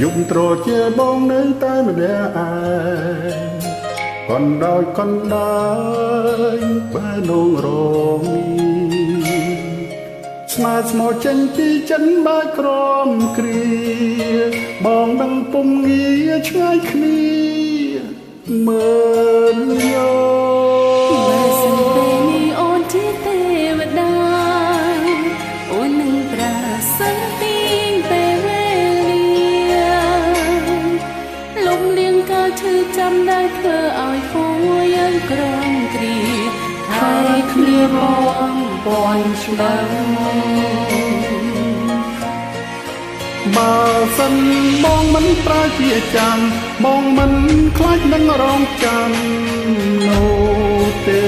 យំត្រជាបងនៅតែម្នាក់ឯងកណ្ដោយបើនងរងស្មាស្មោចេញពីចិនបើក្រមគ្រាបងនឹងពុំងារឆ្ងាយគ្នាមើលយោបើសិនពេលនេះអូនជាទេវតាអូននឹងប្រាស្រ័យពីពេលវេលាលំលៀងក៏ឈឺចាំได้ធ្វើឲ្យពួរយើងក្រំគ្រាហើយគ្នាបងពាន់ឆ្នាំបើសិនបងមិនប្រើជាចាំបងមិនខ្លាចនឹងរងចាំនោះទេ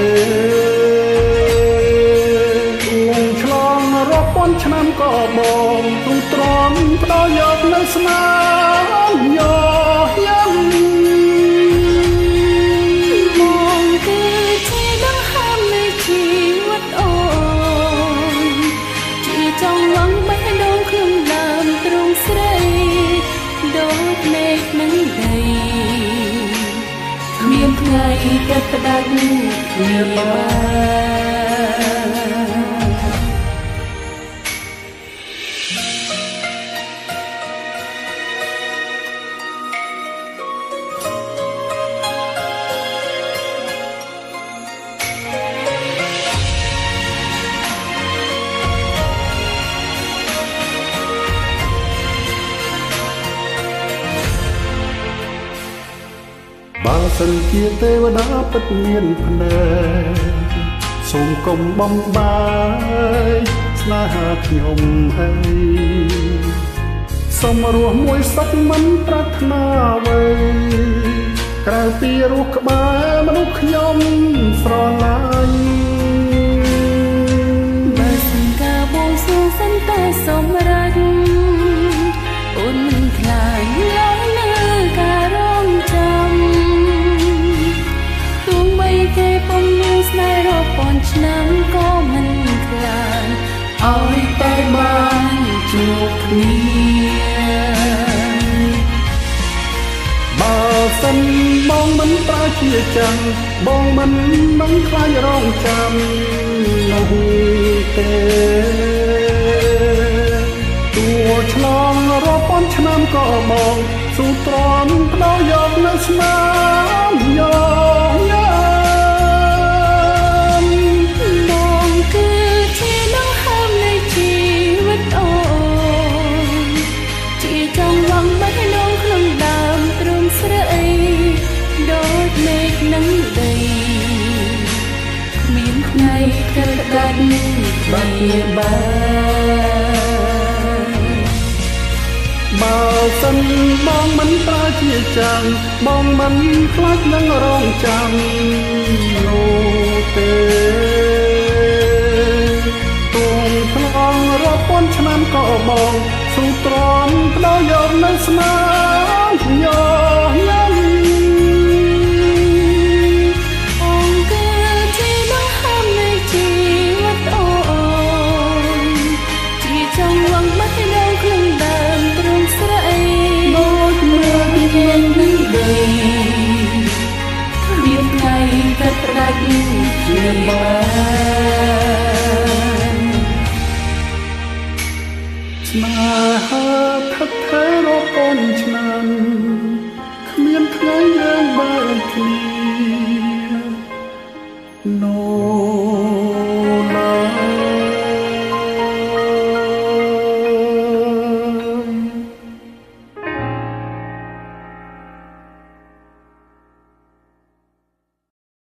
ឆ្លងរាប់ពាន់ឆ្នាំក៏បងទ្រង់ទ្រាំផ្ដល់យកនៅស្នាមយោយ៉ាងបងគឺជាដង្ហើមនៃជីវិតអូនជាចង់វងបេះដូងខ្ញុំដើមទ្រង់ស្រីដូចមេឃនឹងដីគ្មានថ្ងៃកាត់ផ្ដាច់គ្នាបានបើសិនជាទេវតាពិតមានភ្នែកសូមកុំបំបាយស្នេហាខ្ញុំហើយសូមរស់មួយសុខមិនប្រាថ្នាអ្វីក្រៅពីរស់ក្បែរមនុស្សខ្ញុំស្រឡាញ់បើសិនការបួងសួងសិនតែសម្រេចអូនមិនខ្លាចឡើយនៅការរងចាំទោះបីគេពុំមានស្នេហ៍រាប់ពាន់ឆ្នាំក៏មិនខ្លាចឲ្យតែបានជួបគ្នាបើសិនបងមិនប្រើជាចាំបងមិនខ្លាចរងចាំនោះទេតួឆ្លងរាប់ពាន់ឆ្នាំក៏បងស៊ូទ្រាំផ្ដោយកនៅស្នាមយោយ៉ាងបងគឺជាដង្ហើមនៃជីវិតអូនជាចង់វងបេះដូងក្នុងដើមទ្រង់ស្រីដូចមេឃនឹងដីគ្មានថ្ងៃកាត់ផ្ដាច់បានបើសិនបងមិនប្រើជាចាំបងមិនខ្លាចនឹងរងចាំនោះទេទួងឆ្លងរាប់ពាន់ឆ្នាំក៏បងស៊ូទ្រាំផ្ដល់យកនៅស្នា